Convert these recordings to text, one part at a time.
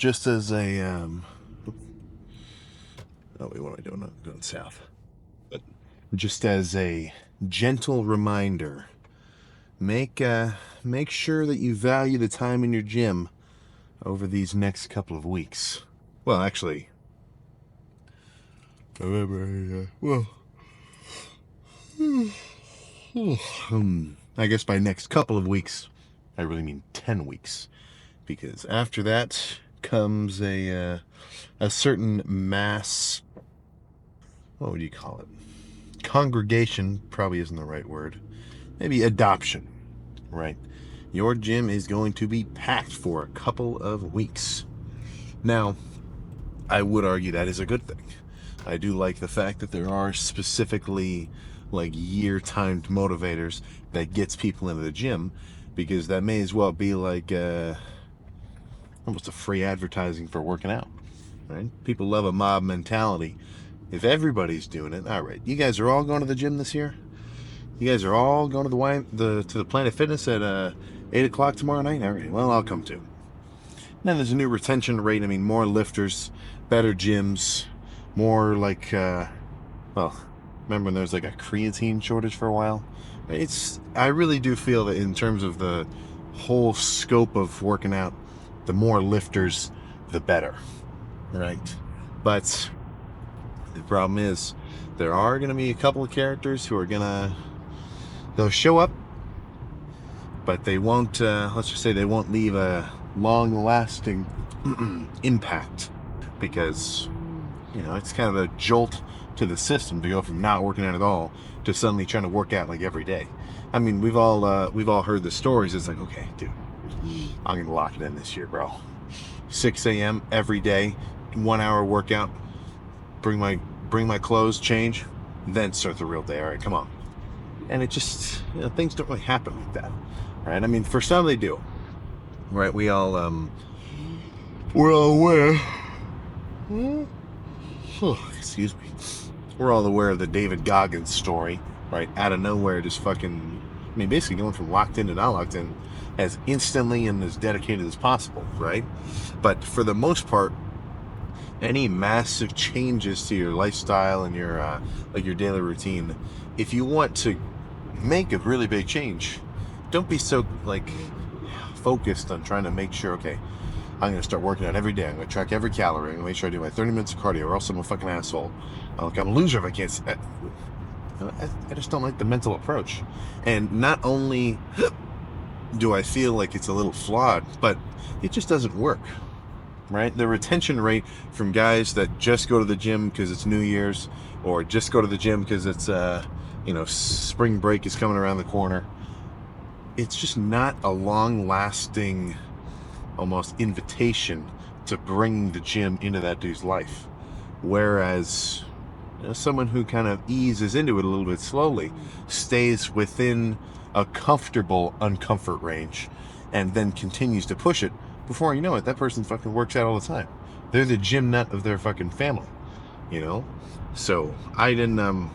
just as a oh wait, what am I doing? I'm going south. But just as a gentle reminder, make sure that you value the time in your gym over these next couple of weeks. Well, actually, well, I guess by next couple of weeks, I really mean 10 weeks, because after that comes a certain mass. What would you call it? Congregation probably isn't the right word. Maybe adoption, right? Your gym is going to be packed for a couple of weeks. Now, I would argue that is a good thing. I do like the fact that there are specifically like year-timed motivators that gets people into the gym, because that may as well be like almost a free advertising for working out, right? People love a mob mentality. If everybody's doing it, all right. You guys are all going to the gym this year? You guys are all going to the Planet Fitness at 8 o'clock tomorrow night? All right, well, I'll come too. Then there's a new retention rate. I mean, more lifters, better gyms, more like, well, remember when there was like a creatine shortage for a while? I really do feel that in terms of the whole scope of working out, the more lifters, the better, right? But the problem is, there are going to be a couple of characters who are they'll show up, but they won't, let's just say they won't leave a long-lasting impact, because, you know, it's kind of a jolt to the system to go from not working out at all to suddenly trying to work out like every day. I mean, we've all heard the stories. It's like, okay, dude, I'm going to lock it in this year, bro. 6 a.m. every day, 1 hour workout, bring my clothes, change, then start the real day. All right, come on. And it just, you know, things don't really happen like that, right? I mean, for some they do, right? We're all aware. Excuse me. We're all aware of the David Goggins story, right? Out of nowhere, just fucking, I mean, basically going from locked in to not locked in as instantly and as dedicated as possible, right? But for the most part, any massive changes to your lifestyle and your like your daily routine, if you want to make a really big change, don't be so like focused on trying to make sure, okay, I'm going to start working out every day, I'm going to track every calorie, I'm going to make sure I do my 30 minutes of cardio, or else I'm a fucking asshole. Like, I'm a loser if I can't. I just don't like the mental approach. And not only do I feel like it's a little flawed, but it just doesn't work, right? The retention rate from guys that just go to the gym because it's New Year's, or just go to the gym because it's you know, spring break is coming around the corner, it's just not a long-lasting, almost invitation to bring the gym into that dude's life. Whereas, you know, someone who kind of eases into it a little bit slowly, stays within a comfortable uncomfort range, and then continues to push it, before you know it, that person fucking works out all the time. They're the gym nut of their fucking family, you know? So I didn't,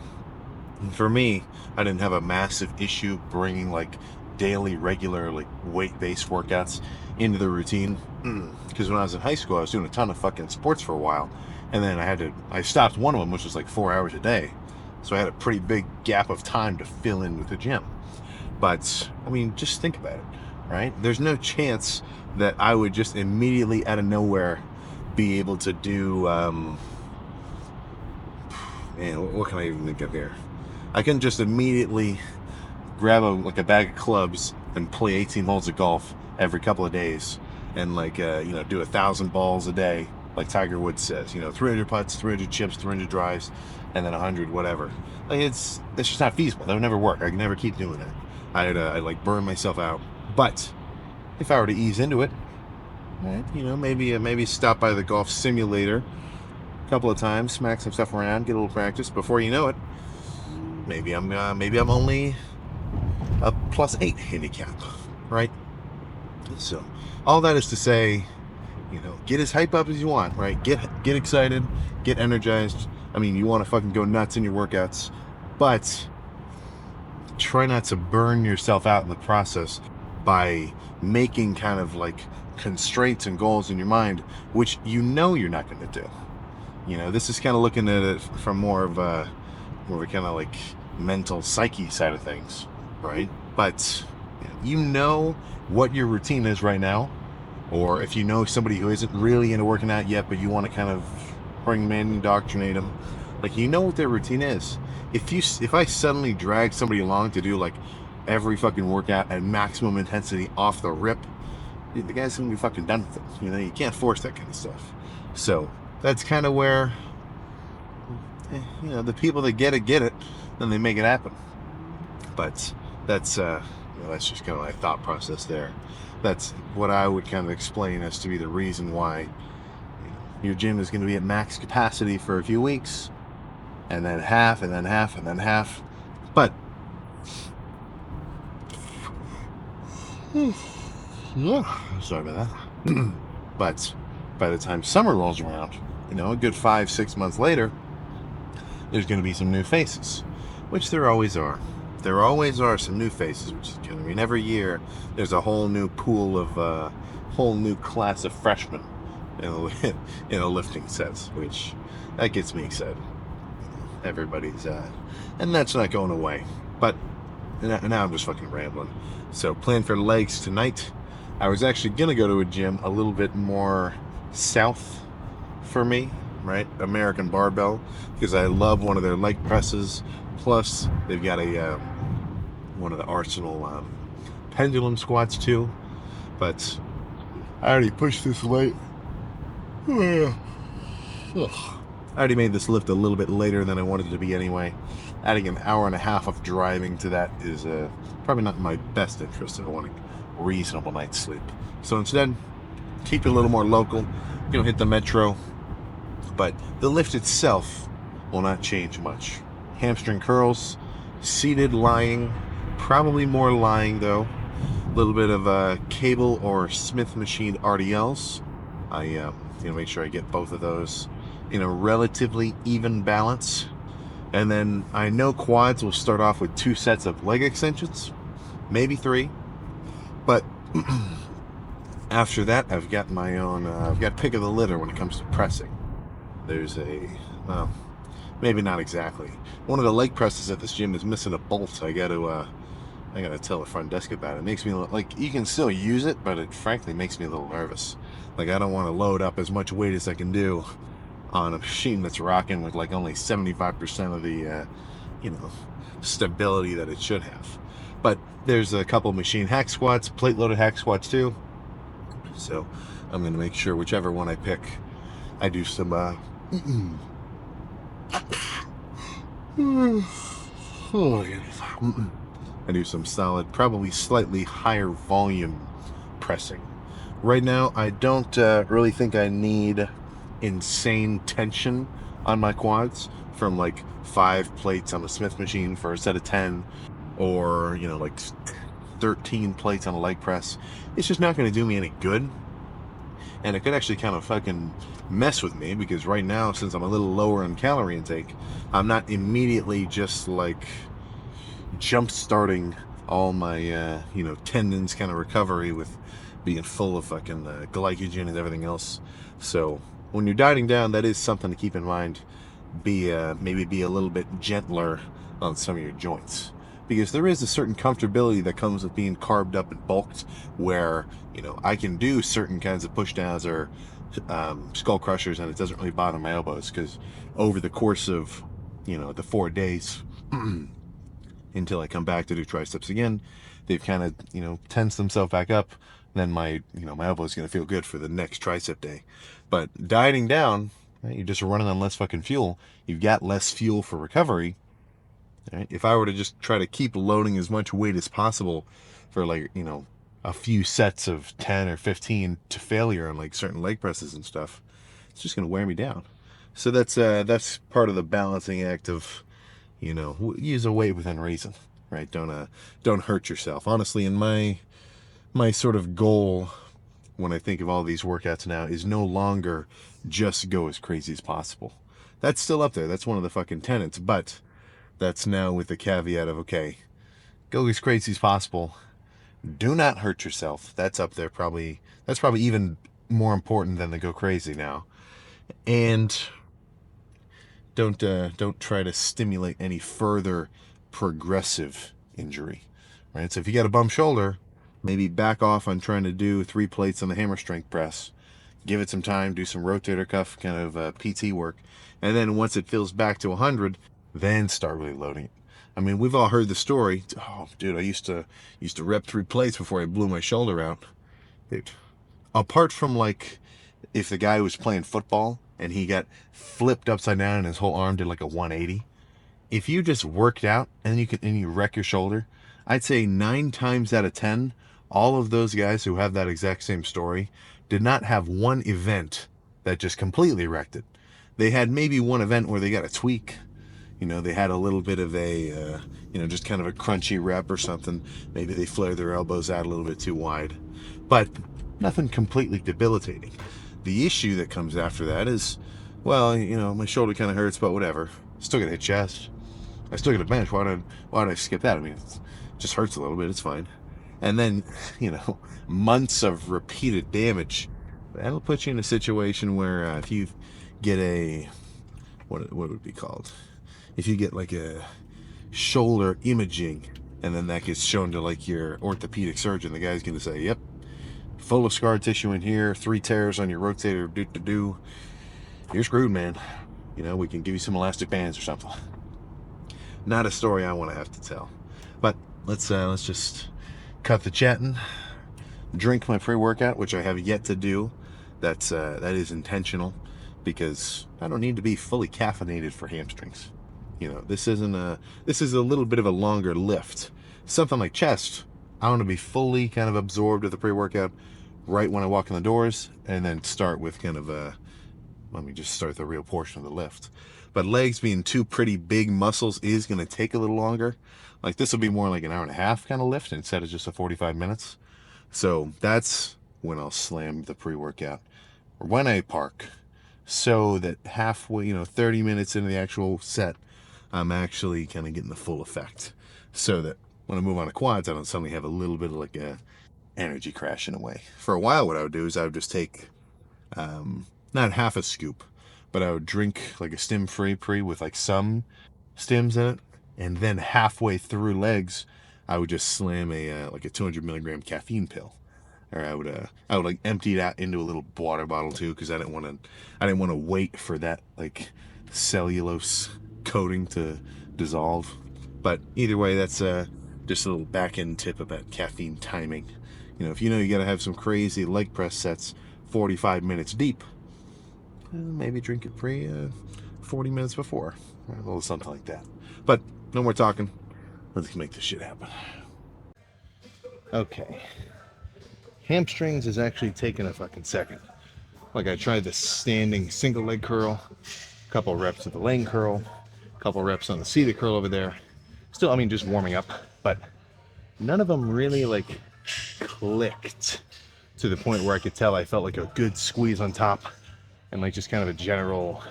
for me, I didn't have a massive issue bringing like daily, regular, like weight-based workouts into the routine. Because when I was in high school, I was doing a ton of fucking sports for a while, and then I stopped one of them, which was like 4 hours a day. So I had a pretty big gap of time to fill in with the gym. But I mean, just think about it, right? There's no chance that I would just immediately out of nowhere be able to do, man, what can I even think of here? I can just immediately grab a bag of clubs and play 18 holes of golf every couple of days, and like, you know, do 1,000 balls a day, like Tiger Woods says, you know, 300 putts, 300 chips, 300 drives, and then 100 whatever. Like, it's just not feasible. That would never work. I could never keep doing that. I'd like burn myself out. But if I were to ease into it, right, you know, maybe stop by the golf simulator a couple of times, smack some stuff around, get a little practice. Before you know it, maybe I'm only a +8 handicap, right? So all that is to say, you know, get as hype up as you want, right? Get excited, get energized. I mean, you want to fucking go nuts in your workouts, but try not to burn yourself out in the process by making kind of like constraints and goals in your mind, which you know you're not going to do. You know, this is kind of looking at it from more of a kind of like mental psyche side of things, right? But you know what your routine is right now, or if you know somebody who isn't really into working out yet, but you want to kind of bring them in, indoctrinate them, like you know what their routine is. If I suddenly drag somebody along to do like every fucking workout at maximum intensity off the rip, the guy's gonna be fucking done with it. You know, you can't force that kind of stuff. So that's kind of where, you know, the people that get it, then they make it happen. But that's that's just kind of my thought process there. That's what I would kind of explain as to be the reason why your gym is going to be at max capacity for a few weeks, and then half, and then half, and then half. But yeah, sorry about that. But by the time summer rolls around, you know, a good 5-6 months later, there's going to be some new faces, which there always are. There always are some new faces, which is, I mean, every year there's a whole new pool of, whole new class of freshmen in a lifting sense, which that gets me excited. Everybody's, and that's not going away. But now I'm just fucking rambling. So, plan for legs tonight. I was actually gonna go to a gym a little bit more south for me, right? American Barbell, because I love one of their leg presses. Plus, they've got a one of the Arsenal pendulum squats too. But I already pushed this weight. I already made this lift a little bit later than I wanted it to be anyway. Adding an hour and a half of driving to that is probably not in my best interest. I want a reasonable night's sleep. So instead, keep it a little more local. You know, hit the metro. But the lift itself will not change much. Hamstring curls, seated, lying, probably more lying though. A little bit of cable or Smith machine RDLs. I make sure I get both of those in a relatively even balance. And then I know quads will start off with 2 sets of leg extensions, maybe 3. But after that, I've got my own, I've got pick of the litter when it comes to pressing. There's well, maybe not exactly. One of the leg presses at this gym is missing a bolt. I gotta tell the front desk about it. It makes me like, you can still use it, but it frankly makes me a little nervous. Like, I don't want to load up as much weight as I can do on a machine that's rocking with like only 75% of the stability that it should have. But there's a couple machine hack squats, plate loaded hack squats too. So I'm gonna make sure whichever one I pick, I do some I do some solid, probably slightly higher volume pressing. Right now, I don't really think I need insane tension on my quads from like 5 plates on the Smith machine for a set of 10, or like 13 plates on a leg press. It's just not going to do me any good, and it could actually kind of fucking mess with me, because right now, since I'm a little lower in calorie intake, I'm not immediately just like jump starting all my tendons kind of recovery with being full of fucking glycogen and everything else. So when you're dieting down, that is something to keep in mind. Maybe be a little bit gentler on some of your joints, because there is a certain comfortability that comes with being carved up and bulked, where I can do certain kinds of push downs or skull crushers, and it doesn't really bother my elbows, because over the course of the 4 days until I come back to do triceps again, they've kind of tensed themselves back up. Then my my elbow is going to feel good for the next tricep day. But dieting down, right, you're just running on less fucking fuel. You've got less fuel for recovery. Right? If I were to just try to keep loading as much weight as possible for like a few sets of 10 or 15 to failure on like certain leg presses and stuff, it's just going to wear me down. So that's part of the balancing act of use a weight within reason, right? Don't hurt yourself. Honestly, in my sort of goal when I think of all these workouts now is no longer just go as crazy as possible. That's still up there. That's one of the fucking tenets, but that's now with the caveat of, okay, go as crazy as possible, Do not hurt yourself. That's up there probably. That's probably even more important than the go crazy now. And don't try to stimulate any further progressive injury. Right? So if you got a bum shoulder, maybe back off on trying to do 3 plates on the hammer strength press. Give it some time, do some rotator cuff kind of PT work, and then once it feels back to 100, then start really loading it. I mean, we've all heard the story. Oh, dude, I used to rep 3 plates before I blew my shoulder out. Dude, apart from like if the guy was playing football and he got flipped upside down and his whole arm did like a 180, if you just worked out and you wreck your shoulder, I'd say 9 times out of 10, all of those guys who have that exact same story did not have one event that just completely wrecked it. They had maybe one event where they got a tweak. They had a little bit of a, just kind of a crunchy rep or something. Maybe they flared their elbows out a little bit too wide. But nothing completely debilitating. The issue that comes after that is, well, my shoulder kind of hurts, but whatever. Still gonna hit chest. I still get a bench. Why did I skip that? I mean, it just hurts a little bit. It's fine. And then, months of repeated damage. That'll put you in a situation where if you get a, what would it be called? If you get like a shoulder imaging, and then that gets shown to like your orthopedic surgeon, the guy's going to say, yep, full of scar tissue in here, 3 tears on your rotator, you're screwed, man. We can give you some elastic bands or something. Not a story I want to have to tell. But let's just cut the chatting, drink my pre-workout, which I have yet to do. That is intentional because I don't need to be fully caffeinated for hamstrings. This is a little bit of a longer lift. Something like chest, I want to be fully kind of absorbed with the pre-workout right when I walk in the doors, and then start with kind of let me just start the real portion of the lift. But legs being 2 pretty big muscles is going to take a little longer. Like this will be more like an hour and a half kind of lift instead of just a 45 minutes. So that's when I'll slam the pre-workout, or when I park, so that halfway, 30 minutes into the actual set, I'm actually kind of getting the full effect. So that when I move on to quads, I don't suddenly have a little bit of like a energy crash in a way. For a while, what I would do is I would just take not half a scoop, but I would drink like a stim-free pre with like some stims in it, and then halfway through legs, I would just slam a like a 200 milligram caffeine pill, or I would like empty that into a little water bottle too, because I didn't want to wait for that like cellulose coating to dissolve. But either way, that's just a little back end tip about caffeine timing. If you got to have some crazy leg press sets 45 minutes deep, maybe drink it pre 40 minutes before, or a little something like that. But no more talking. Let's make this shit happen. Okay. Hamstrings is actually taking a fucking second. Like I tried the standing single leg curl, a couple reps of the lane curl, a couple reps on the seated curl over there. Still, just warming up, but none of them really like clicked to the point where I could tell I felt like a good squeeze on top and like just kind of a general,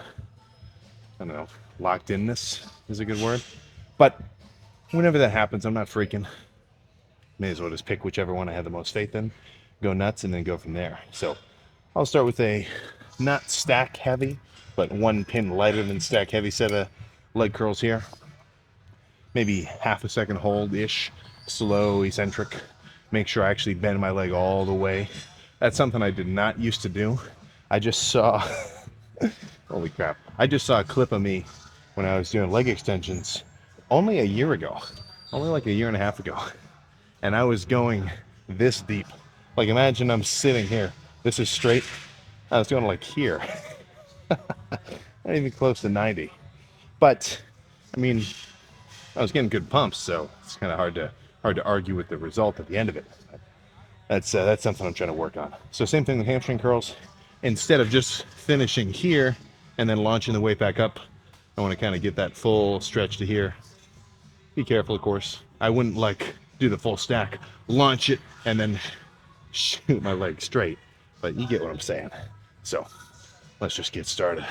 I don't know, locked inness is a good word. But whenever that happens, I'm not freaking. May as well just pick whichever one I have the most faith in, go nuts, and then go from there. So I'll start with a not stack heavy, but 1 pin lighter than stack heavy set of leg curls here. Maybe half a second hold-ish, slow, eccentric. Make sure I actually bend my leg all the way. That's something I did not used to do. I just saw, holy crap, I just saw a clip of me when I was doing leg extensions only a year ago, only like a year and a half ago. And I was going this deep. Like imagine I'm sitting here, this is straight, I was going like here. Not even close to 90. But, I was getting good pumps, so it's kind of hard to argue with the result at the end of it. That's something I'm trying to work on. So same thing with hamstring curls. Instead of just finishing here and then launching the weight back up, I want to kind of get that full stretch to here. Be careful, of course. I wouldn't like do the full stack, launch it, and then shoot my leg straight. But you get what I'm saying. So let's just get started.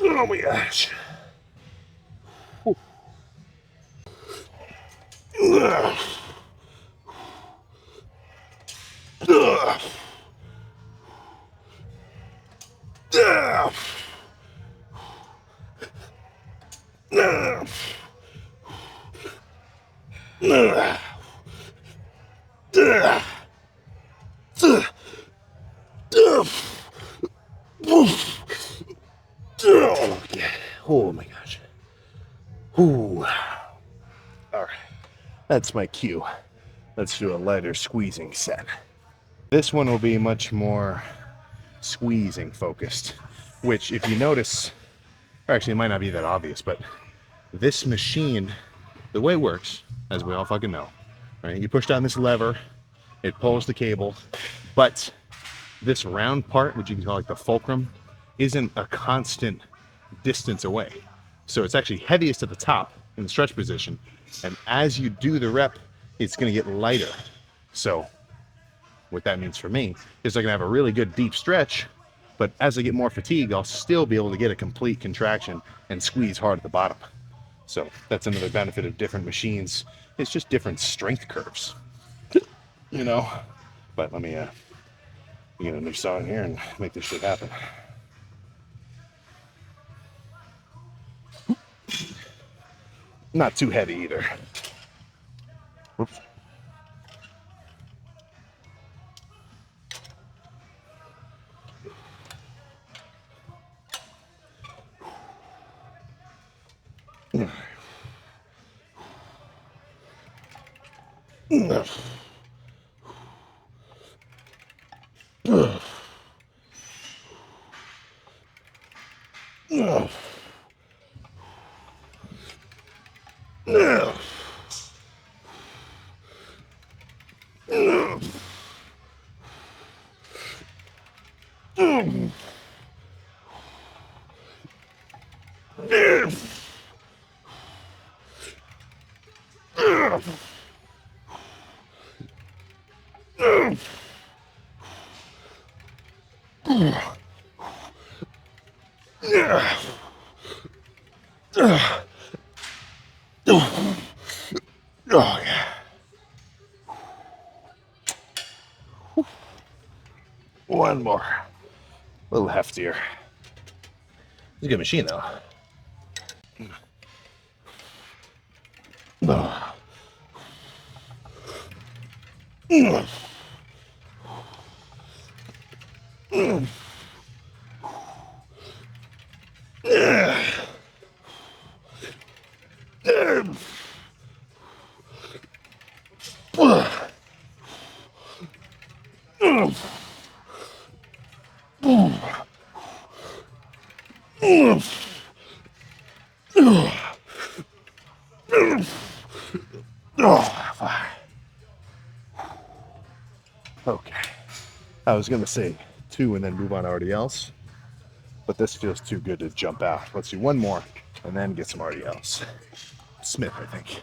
Oh my gosh. Oh my gosh. Ooh. All right. That's my cue. Let's do a lighter squeezing set. This one will be much more squeezing focused, which if you notice, or actually it might not be that obvious, but this machine, the way it works, as we all fucking know, right? You push down this lever, it pulls the cable, but this round part, which you can call like the fulcrum, isn't a constant distance away. So it's actually heaviest at the top in the stretch position, and as you do the rep, it's going to get lighter. So what that means for me is I can have a really good deep stretch, but as I get more fatigue, I'll still be able to get a complete contraction and squeeze hard at the bottom. So that's another benefit of different machines. It's just different strength curves, you know. But let me get a new saw in here and make this shit happen. Not too heavy either. Whoops. Oh, yeah. One more. A little heftier. It's a good machine, though. Okay. I was going to say 2 and then move on to RDLs, but this feels too good to jump out. Let's do 1 more and then get some RDLs. Smith, I think.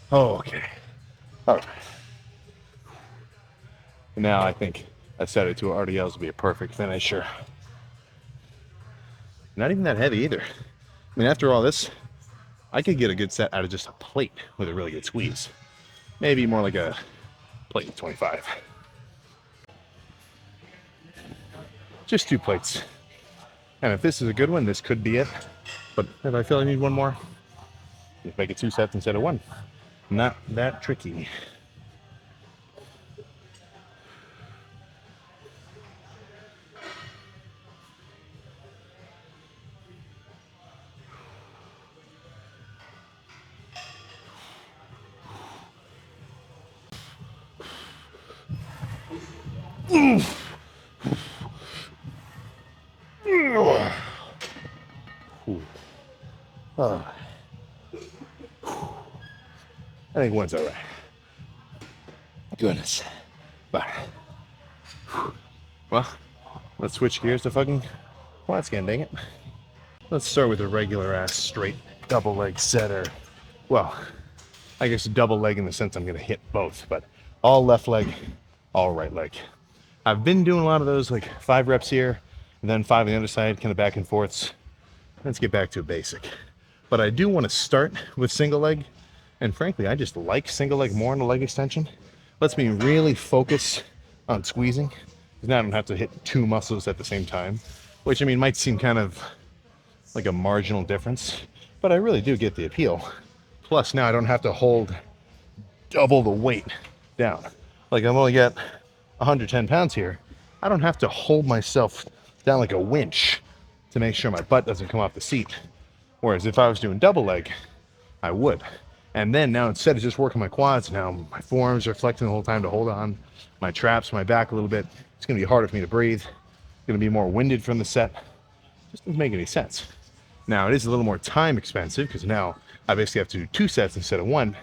Okay. All right. Now I think a set of 2 RDLs would be a perfect finisher. Not even that heavy either. I mean, after all this, I could get a good set out of just a plate with a really good squeeze. Maybe more like a plate 25. Just 2 plates. And if this is a good one, this could be it. But if I feel I need 1 more, just make it 2 sets instead of 1. Not that tricky. I think one's all right. Goodness. But, well, let's switch gears to fucking quad scan, dang it. Let's start with a regular ass straight double leg set, or, well, I guess double leg in the sense I'm gonna hit both, but all left leg, all right leg. I've been doing a lot of those, like 5 reps here, and then 5 on the other side, kind of back and forths. Let's get back to a basic. But I do want to start with single leg, and frankly, I just like single leg more in the leg extension. Lets me really focus on squeezing, because now I don't have to hit 2 muscles at the same time, which I mean might seem kind of like a marginal difference, but I really do get the appeal. Plus now I don't have to hold double the weight down. Like I've only got 110 pounds here. I don't have to hold myself down like a winch to make sure my butt doesn't come off the seat. Whereas if I was doing double leg, I would. And then now instead of just working my quads, now my forearms are flexing the whole time to hold on, my traps, my back a little bit. It's gonna be harder for me to breathe. It's gonna be more winded from the set. Just doesn't make any sense. Now it is a little more time expensive because now I basically have to do 2 sets instead of 1,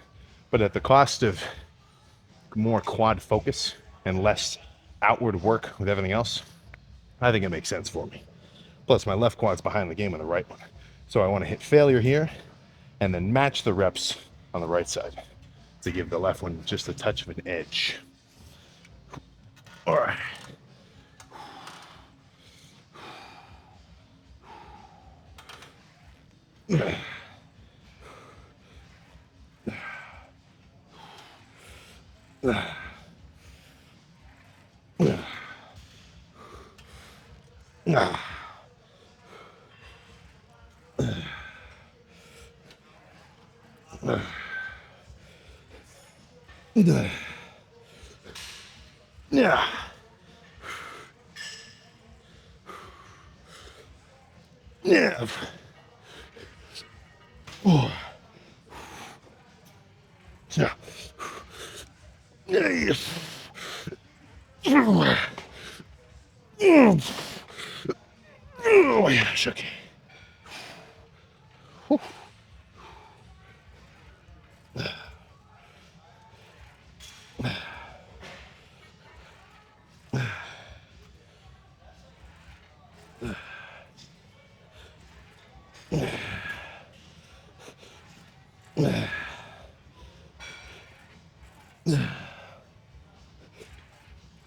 but at the cost of more quad focus and less outward work with everything else, I think it makes sense for me. Plus my left quad's behind the game on the right one. So I want to hit failure here and then match the reps on the right side to give the left one just a touch of an edge. All right. Yeah. Yeah. Oh. Yeah. Yeah. Oh, yes, okay.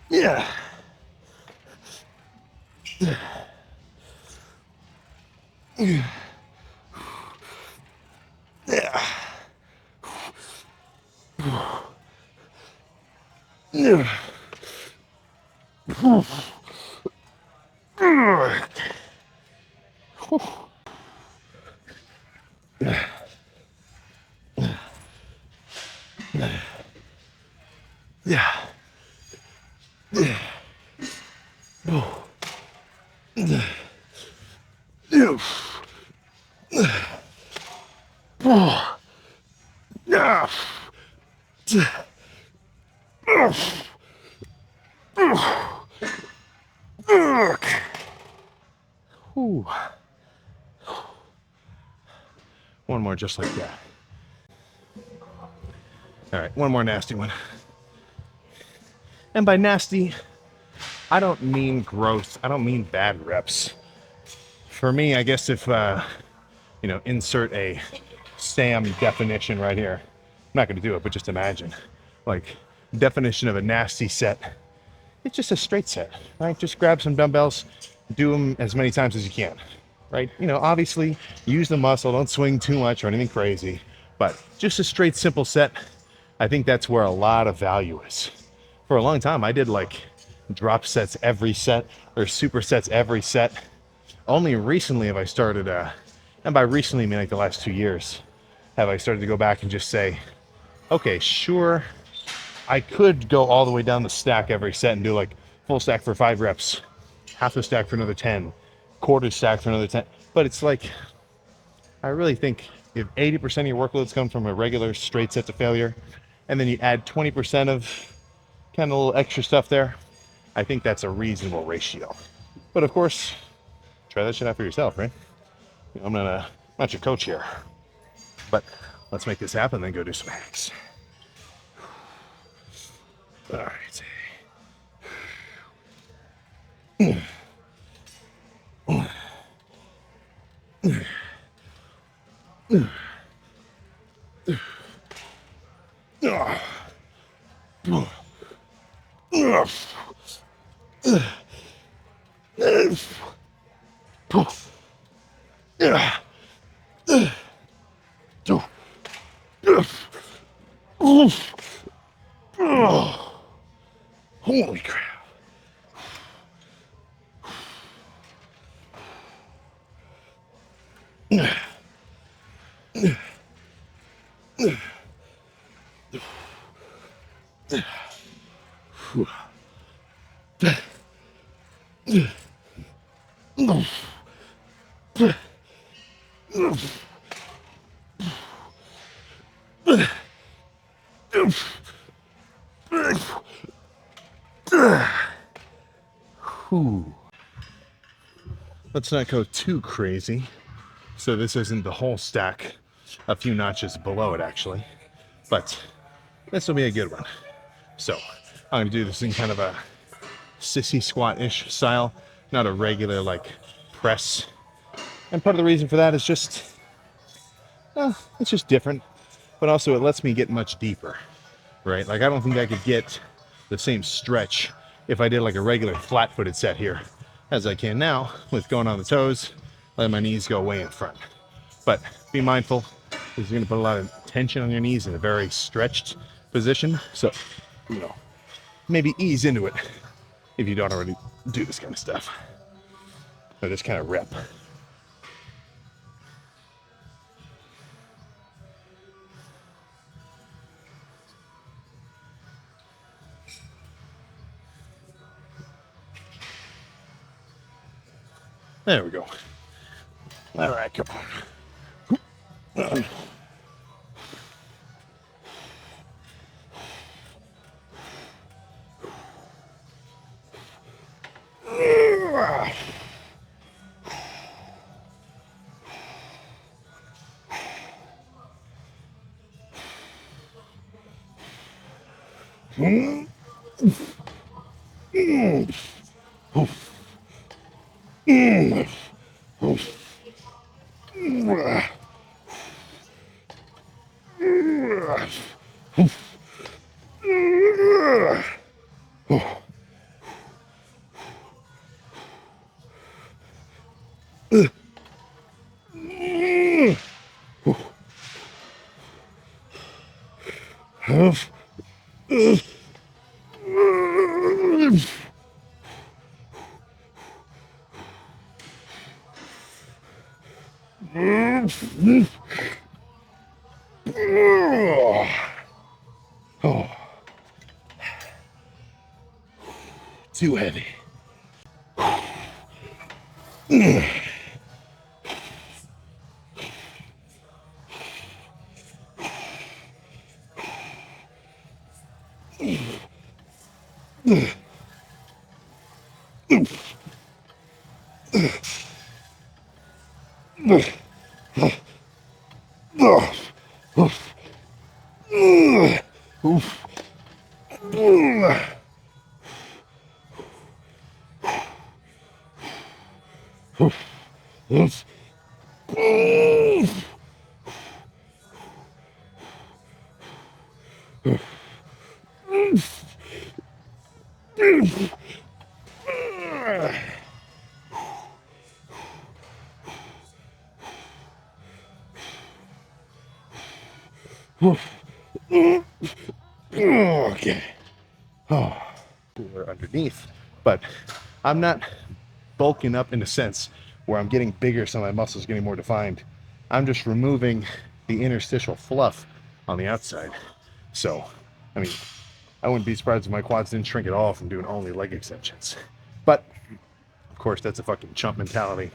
Yeah. One more just like that. All right, one more nasty one. And by nasty, I don't mean gross. I don't mean bad reps. For me, I guess if, insert a SAM definition right here. I'm not going to do it, but just imagine. Like, definition of a nasty set. It's just a straight set, right? Just grab some dumbbells, do them as many times as you can, right? Obviously, use the muscle, don't swing too much or anything crazy, but just a straight, simple set. I think that's where a lot of value is. For a long time, I did like drop sets every set or supersets every set. Only recently have I started, and by recently I mean like the last 2 years, have I started to go back and just say, okay, sure, I could go all the way down the stack every set and do like full stack for 5 reps, half the stack for another 10, quarter stack for another 10. But it's like, I really think if 80% of your workloads come from a regular straight set to failure, and then you add 20% of kind of little extra stuff there, I think that's a reasonable ratio. But of course, try that shit out for yourself, right? I'm not your coach here. But let's make this happen, then go do some hacks. All right. Holy crap. Whew. Let's not go too crazy. So this isn't the whole stack, a few notches below it actually, but this will be a good one. So I'm gonna do this in kind of a sissy squat-ish style, not a regular like press. And part of the reason for that is just, it's just different, but also it lets me get much deeper, right? Like I don't think I could get the same stretch if I did like a regular flat-footed set here as I can now with going on the toes, letting my knees go way in front. But be mindful, because you're gonna put a lot of tension on your knees in a very stretched position. So, you know, maybe ease into it if you don't already do this kind of stuff. Or just kind of rep. There we go. All right, come on. Oh, too heavy. Okay. Oh, cooler underneath, but I'm not bulking up in a sense where I'm getting bigger, so my muscles getting more defined. I'm just removing the interstitial fluff on the outside. So, I mean, I wouldn't be surprised if my quads didn't shrink at all from doing only leg extensions. But, of course, that's a fucking chump mentality.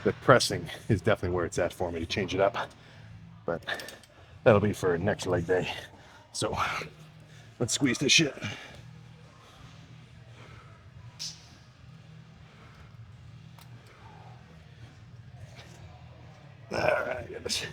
The pressing is definitely where it's at for me to change it up. But that'll be for next leg day. So, let's squeeze this shit. this.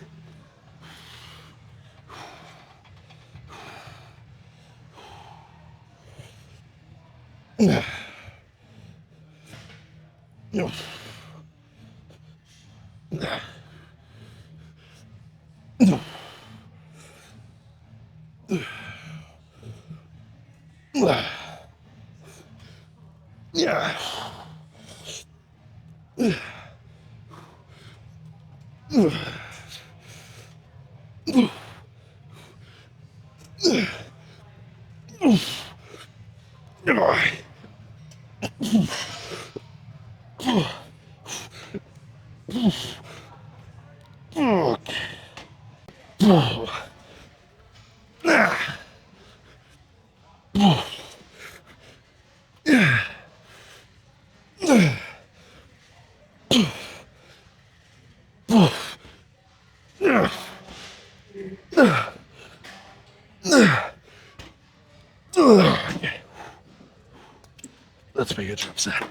Yeah. Let's make a jump set.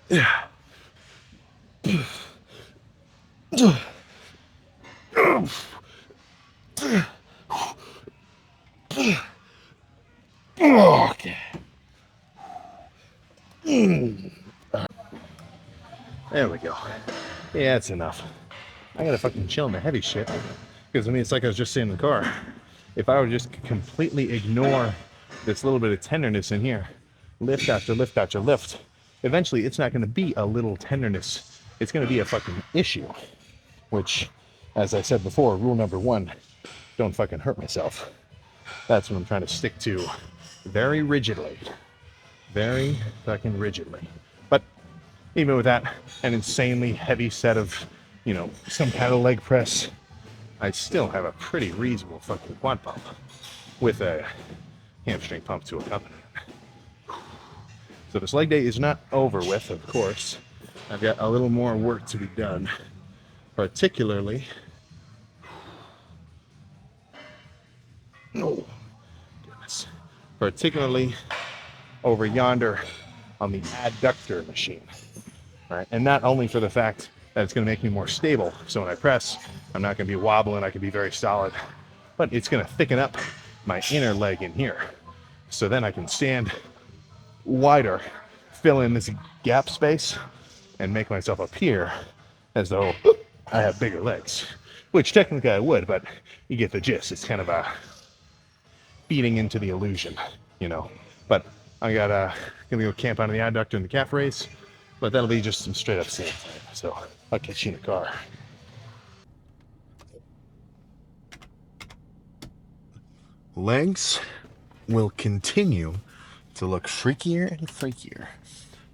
Yeah. Okay. There we go. Yeah, that's enough. I gotta fucking chill in the heavy shit. Because, I mean, it's like I was just saying in the car. If I were to just completely ignore this little bit of tenderness in here, lift after lift after lift, eventually it's not gonna be a little tenderness. It's gonna be a fucking issue. Which, as I said before, rule number one, don't fucking hurt myself. That's what I'm trying to stick to very rigidly. Very fucking rigidly. But even with that, an insanely heavy set of, you know, some kind of leg press, I still have a pretty reasonable fucking quad pump with a hamstring pump to accompany it. So this leg day is not over with, of course. I've got a little more work to be done, particularly. Oh, goodness. Particularly over yonder on the adductor machine. Right? And not only for the fact that it's going to make me more stable, so when I press, I'm not going to be wobbling, I can be very solid, but it's going to thicken up my inner leg in here. So then I can stand wider, fill in this gap space, and make myself appear as though I have bigger legs. Which technically I would, but you get the gist. It's kind of a feeding into the illusion, you know. But I got gonna go camp out in the adductor and the calf raise, but that'll be just some straight up sand time. So I'll catch you in the car. Legs will continue to look freakier and freakier,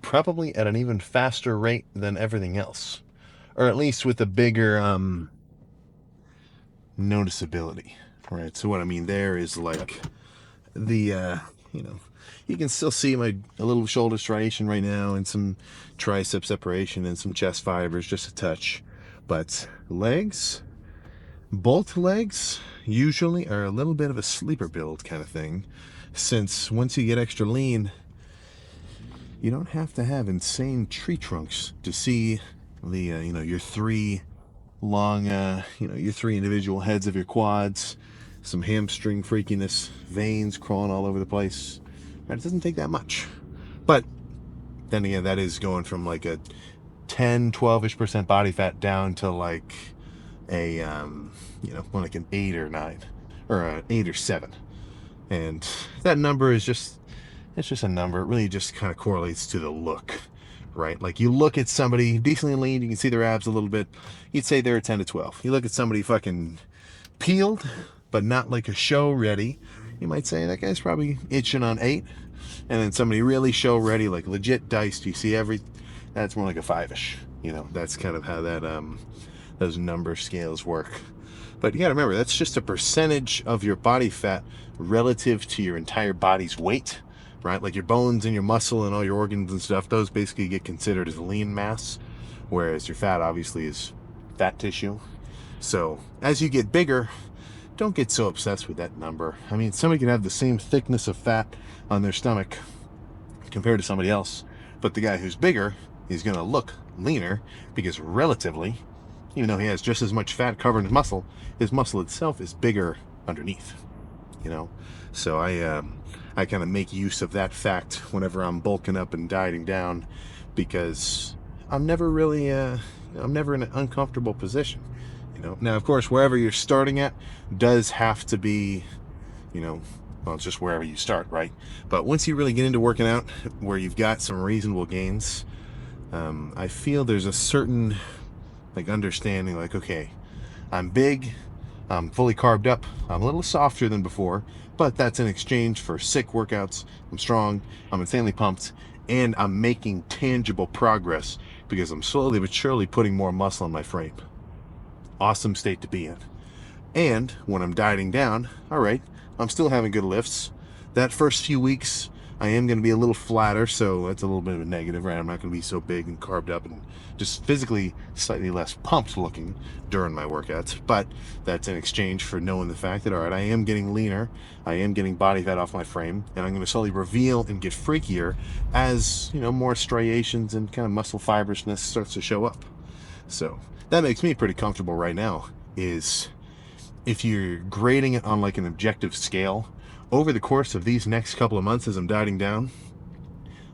probably at an even faster rate than everything else, or at least with a bigger noticeability. Right. So what I mean there is like the you know, you can still see a little shoulder striation right now and some tricep separation and some chest fibers, just a touch. But legs, both legs usually are a little bit of a sleeper build kind of thing, since once you get extra lean, you don't have to have insane tree trunks to see the you know, your three long you know, your three individual heads of your quads, some hamstring freakiness, veins crawling all over the place. Right? It doesn't take that much. But then again, that is going from like a 10-12ish% body fat down to like a you know, like an 8 or 9 or an 8 or 7. And that number is just, it's just a number. It really just kind of correlates to the look, right? Like you look at somebody decently lean, you can see their abs a little bit, you'd say they're a 10 to 12. You look at somebody fucking peeled but not like a show ready, you might say that guy's probably itching on 8. And then somebody really show ready, like legit diced, you see that's more like a 5ish. You know, that's kind of how that those number scales work. But you gotta remember, that's just a percentage of your body fat relative to your entire body's weight, right? Like your bones and your muscle and all your organs and stuff, those basically get considered as lean mass, whereas your fat obviously is fat tissue. So as you get bigger, don't get so obsessed with that number. I mean, somebody can have the same thickness of fat on their stomach compared to somebody else, but the guy who's bigger is going to look leaner because relatively, even though he has just as much fat covering his muscle itself is bigger underneath, you know. So I kind of make use of that fact whenever I'm bulking up and dieting down, because I'm never really I'm never in an uncomfortable position, you know. Now, of course, wherever you're starting at does have to be, you know, well, it's just wherever you start, right? But once you really get into working out where you've got some reasonable gains, I feel there's a certain like understanding, like, okay, I'm big, I'm fully carved up, I'm a little softer than before, but that's in exchange for sick workouts. I'm strong, I'm insanely pumped, and I'm making tangible progress because I'm slowly but surely putting more muscle on my frame. Awesome state to be in. And when I'm dieting down, all right, I'm still having good lifts. That first few weeks, I am going to be a little flatter, so that's a little bit of a negative, right? I'm not going to be so big and carved up and just physically slightly less pumped looking during my workouts. But that's in exchange for knowing the fact that, all right, I am getting leaner, I am getting body fat off my frame, and I'm going to slowly reveal and get freakier as, you know, more striations and kind of muscle fibrousness starts to show up. So that makes me pretty comfortable right now. Is if you're grading it on like an objective scale, over the course of these next couple of months as I'm dieting down,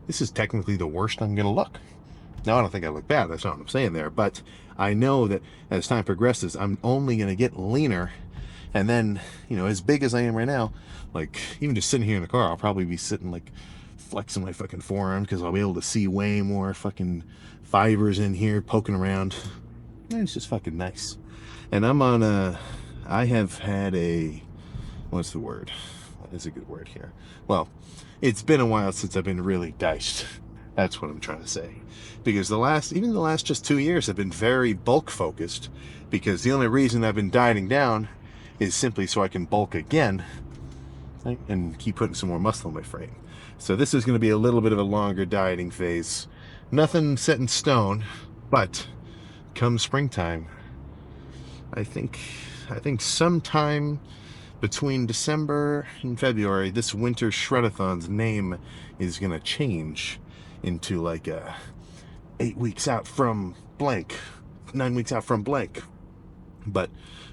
this is technically the worst I'm going to look. Now, I don't think I look bad, that's not what I'm saying there, but I know that as time progresses, I'm only going to get leaner, and then, you know, as big as I am right now, like, even just sitting here in the car, I'll probably be sitting, like, flexing my fucking forearm, because I'll be able to see way more fucking fibers in here poking around. And it's just fucking nice. And I have had what's the word? What is a good word here? Well, it's been a while since I've been really diced. That's what I'm trying to say. Because even the last just 2 years have been very bulk focused, because the only reason I've been dieting down is simply so I can bulk again, right, and keep putting some more muscle in my frame. So this is going to be a little bit of a longer dieting phase. Nothing set in stone, but come springtime, I think sometime between December and February, this winter Shredathon's name is going to change into like 8 weeks out from blank, 9 weeks out from blank. But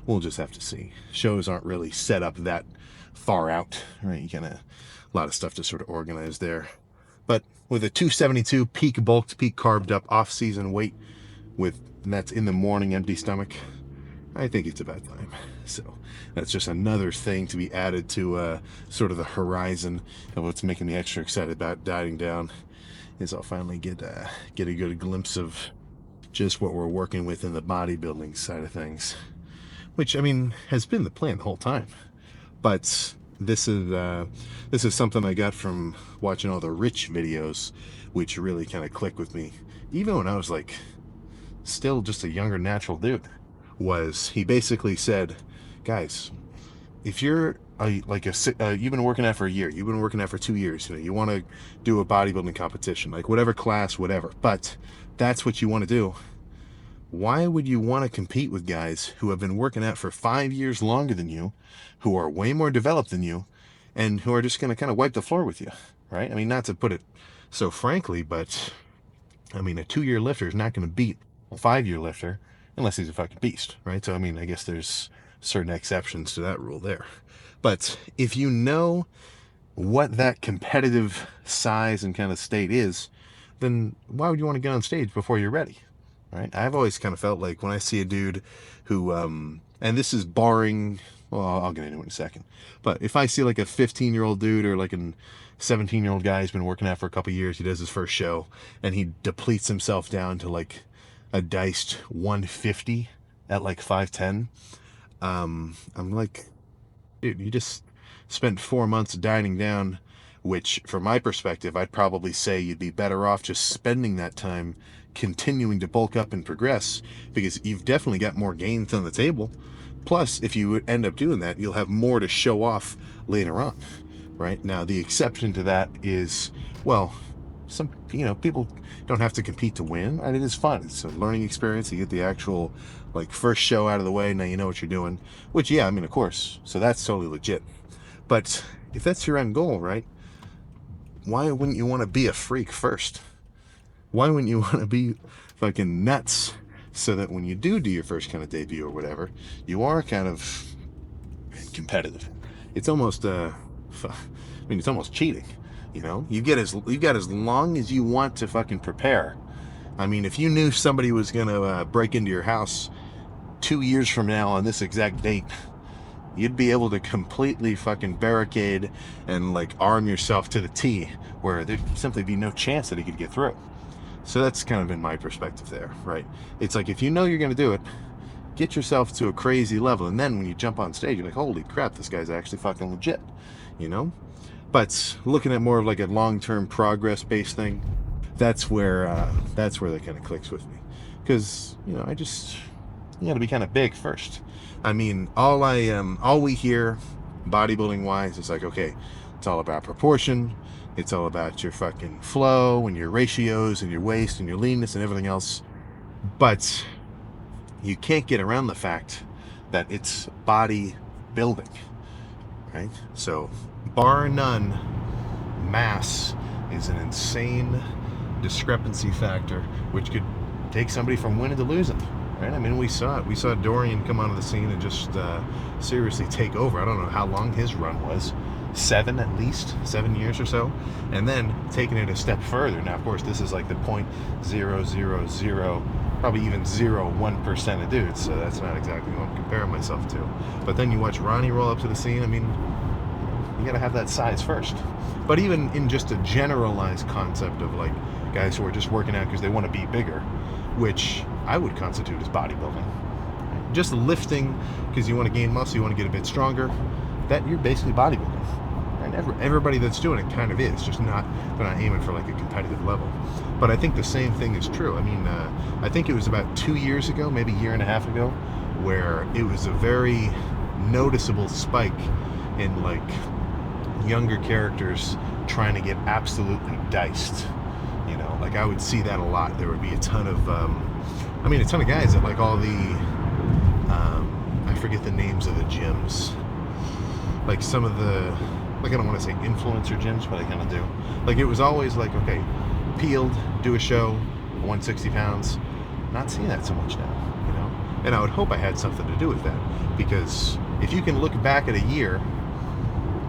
we'll just have to see. Shows aren't really set up that far out, right? You kind of, a lot of stuff to sort of organize there. But with a 272 peak bulked, peak carved up off-season weight, and that's in the morning, empty stomach, I think it's about time. So that's just another thing to be added to sort of the horizon of what's making me extra excited about dieting down, is I'll finally get a good glimpse of just what we're working with in the bodybuilding side of things, which, I mean, has been the plan the whole time. But this is something I got from watching all the Rich videos, which really kind of clicked with me, even when I was like still just a younger natural dude. Was he basically said, guys, if you're you've been working out for a year, you've been working out for 2 years, you know, you want to do a bodybuilding competition, like whatever class, whatever, but that's what you want to do, why would you want to compete with guys who have been working out for 5 years longer than you, who are way more developed than you, and who are just going to kind of wipe the floor with you, right? I mean, not to put it so frankly, but I mean, a 2-year lifter is not going to beat a 5-year lifter unless he's a fucking beast, right? So, I mean, I guess there's certain exceptions to that rule there. But if you know what that competitive size and kind of state is, then why would you want to get on stage before you're ready, right? I've always kind of felt like when I see a dude who, and this is barring, well, I'll get into it in a second, but if I see like a 15-year-old dude or like a 17-year-old guy who's been working out for a couple years, he does his first show, and he depletes himself down to like a diced 150 at like 5'10", I'm like, dude, you just spent 4 months dieting down, which from my perspective, I'd probably say you'd be better off just spending that time continuing to bulk up and progress, because you've definitely got more gains on the table. Plus, if you end up doing that, you'll have more to show off later on, right? Now, the exception to that is, well, some, people don't have to compete to win, and it is fun. It's a learning experience. You get the actual, like, first show out of the way. Now you know what you're doing, which, yeah, I mean, of course. So that's totally legit. But if that's your end goal, right? Why wouldn't you want to be a freak first? Why wouldn't you want to be fucking nuts so that when you do your first kind of debut or whatever, you are kind of competitive? It's almost it's almost cheating. You got as long as you want to fucking prepare. I mean, if you knew somebody was gonna break into your house 2 years from now on this exact date, you'd be able to completely fucking barricade and, like, arm yourself to the T, where there'd simply be no chance that he could get through. So that's kind of been my perspective there, right? It's like, if you know you're going to do it, get yourself to a crazy level, and then when you jump on stage, you're like, holy crap, this guy's actually fucking legit, But looking at more of like a long-term progress-based thing, that's where that kind of clicks with me, because you got to be kind of big first. I mean, all we hear bodybuilding wise is like, okay, it's all about proportion, it's all about your fucking flow and your ratios and your waist and your leanness and everything else. But you can't get around the fact that it's bodybuilding, right? So, bar none, mass is an insane discrepancy factor which could take somebody from winning to losing. Right? I mean, we saw it. We saw Dorian come onto the scene and just seriously take over. I don't know how long his run was. 7 at least, 7 years or so. And then taking it a step further. Now, of course, this is like the 0.000, probably even 0.1% of dudes. So that's not exactly what I'm comparing myself to. But then you watch Ronnie roll up to the scene. I mean, you got to have that size first. But even in just a generalized concept of, like, guys who are just working out because they want to be bigger, which I would constitute as bodybuilding. Just lifting because you want to gain muscle, you want to get a bit stronger, that you're basically bodybuilding. And everybody that's doing it kind of is, just they're not aiming for like a competitive level. But I think the same thing is true. I mean, I think it was about 2 years ago, maybe a year and a half ago, where it was a very noticeable spike in, like, younger characters trying to get absolutely diced. Like, I would see that a lot. There would be a ton of guys at, like, all the I forget the names of the gyms, like some of the, like, I don't want to say influencer gyms, but I kind of do. Like, it was always like, okay, peeled, do a show, 160 pounds. Not seeing that so much now, and I would hope I had something to do with that, because if you can look back at a year,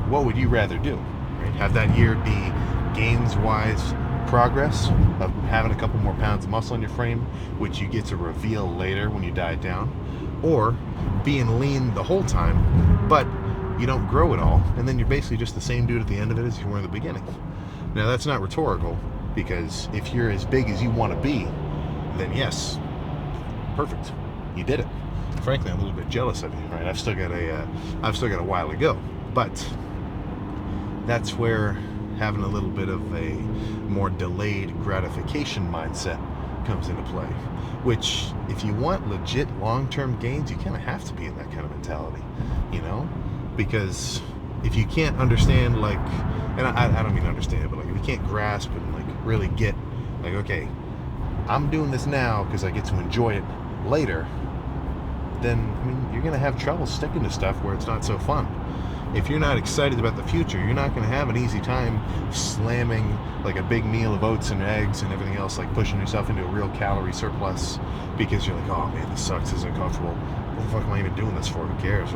what would you rather do, right? Have that year be gains wise progress of having a couple more pounds of muscle in your frame, which you get to reveal later when you diet down, or being lean the whole time but you don't grow at all, and then you're basically just the same dude at the end of it as you were in the beginning. Now, that's not rhetorical, because if you're as big as you want to be, then yes, perfect, you did it. Frankly, I'm a little bit jealous of you, right? I've still got a while to go, but that's where having a little bit of a more delayed gratification mindset comes into play, which, if you want legit long-term gains, you kind of have to be in that kind of mentality, because if you can't understand, like, and I don't mean understand, but, like, if you can't grasp and, like, really get, like, okay, I'm doing this now because I get to enjoy it later, then, I mean, you're going to have trouble sticking to stuff where it's not so fun. If you're not excited about the future, you're not going to have an easy time slamming, like, a big meal of oats and eggs and everything else, like pushing yourself into a real calorie surplus, because you're like, oh man, this sucks, this is uncomfortable. What the fuck am I even doing this for? Who cares?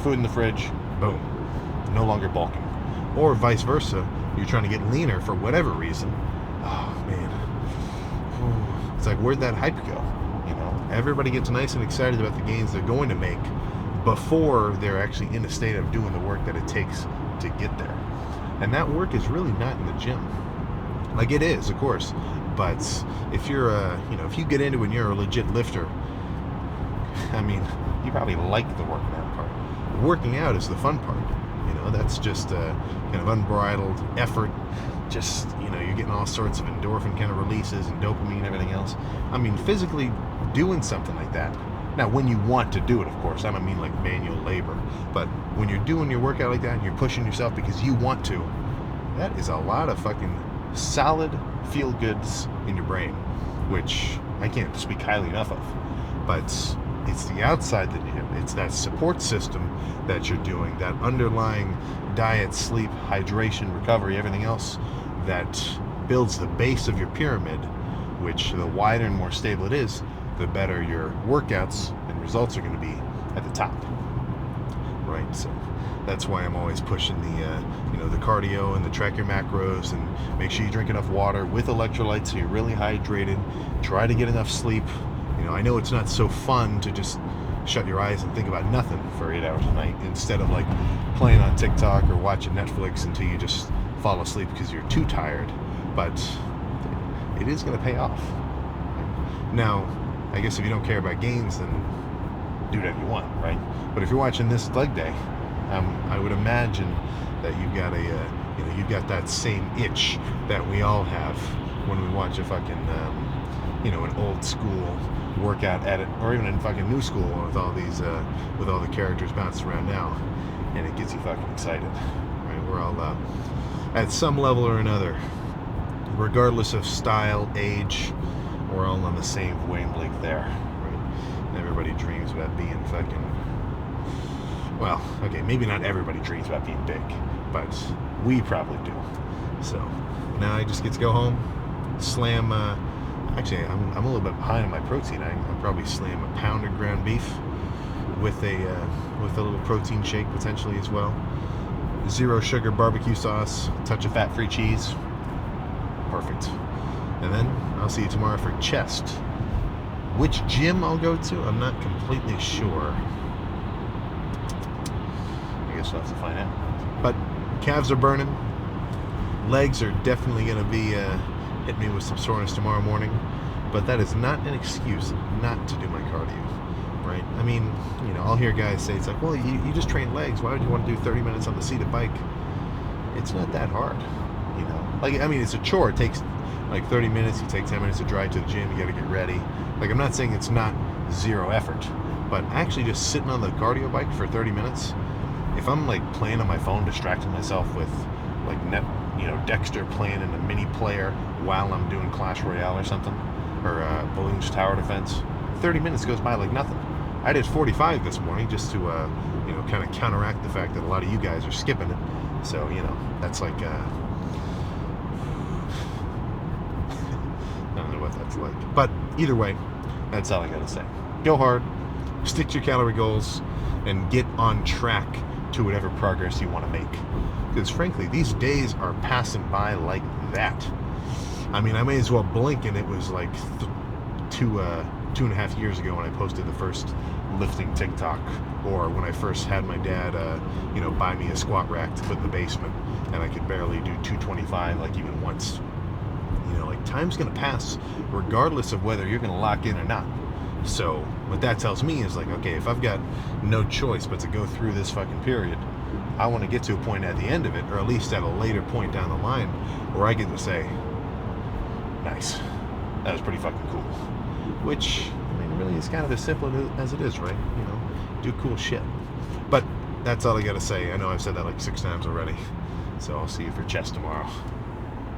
Food in the fridge, boom, no longer bulking. Or vice versa, you're trying to get leaner for whatever reason. Oh man, it's like, where'd that hype go? Everybody gets nice and excited about the gains they're going to make before they're actually in a state of doing the work that it takes to get there. And that work is really not in the gym. Like, it is, of course, but if you're if you get into it and you're a legit lifter, I mean, you probably like the working out part. Working out is the fun part. That's just kind of unbridled effort. Just, you're getting all sorts of endorphin kind of releases and dopamine and everything else. I mean, physically doing something like that. Now, when you want to do it, of course, I don't mean like manual labor, but when you're doing your workout like that and you're pushing yourself because you want to, that is a lot of fucking solid feel goods in your brain, which I can't speak highly enough of. But it's the outside the gym. It's that support system that you're doing, that underlying diet, sleep, hydration, recovery, everything else that builds the base of your pyramid, which the wider and more stable it is, the better your workouts and results are going to be at the top. Right? So that's why I'm always pushing the cardio and the track your macros, and make sure you drink enough water with electrolytes so you're really hydrated. Try to get enough sleep. I know it's not so fun to just shut your eyes and think about nothing for 8 hours a night instead of like playing on TikTok or watching Netflix until you just fall asleep because you're too tired. But it is going to pay off. Now, I guess if you don't care about gains, then do whatever you want, right? But if you're watching this leg day, I would imagine that you've got you've got that same itch that we all have when we watch a fucking, an old school workout edit, or even in fucking new school with all these, with all the characters bounced around now, and it gets you fucking excited, right? We're all at some level or another, regardless of style, age, we're all on the same wavelength there, right? And everybody dreams about being fucking, well, okay, maybe not everybody dreams about being big, but we probably do. So now I just get to go home, slam, actually I'm a little bit behind on my protein. I'll probably slam a pound of ground beef with a little protein shake potentially as well. 0 sugar barbecue sauce, touch of fat-free cheese. Perfect. And then I'll see you tomorrow for chest. Which gym I'll go to, I'm not completely sure. I guess I'll have to find out. But calves are burning. Legs are definitely going to be hit me with some soreness tomorrow morning. But that is not an excuse not to do my cardio, right? I mean, I'll hear guys say, it's like, well, you just train legs. Why would you want to do 30 minutes on the seated bike? It's not that hard, Like, I mean, it's a chore. It takes like 30 minutes. You take 10 minutes to drive to the gym. You got to get ready. Like, I'm not saying it's not zero effort, but actually just sitting on the cardio bike for 30 minutes, if I'm like playing on my phone, distracting myself with like Dexter playing in a mini player while I'm doing Clash Royale or something, or Balloons Tower Defense, 30 minutes goes by like nothing. I did 45 this morning just to kind of counteract the fact that a lot of you guys are skipping it. So that's like I don't know what that's like, but either way, that's all I gotta say. Go hard, stick to your calorie goals, and get on track to whatever progress you want to make. Because frankly, these days are passing by like that. I mean, I may as well blink and it was like 2.5 years ago when I posted the first lifting TikTok, or when I first had my dad buy me a squat rack to put in the basement and I could barely do 225 like even once. Like, time's gonna pass regardless of whether you're gonna lock in or not. So what that tells me is like, okay, if I've got no choice but to go through this fucking period, I want to get to a point at the end of it, or at least at a later point down the line, where I get to say, nice, that was pretty fucking cool. Which, I mean, really is kind of as simple as it is, right? Do cool shit. But that's all I gotta say. I know I've said that like 6 times already. So I'll see you for chest tomorrow.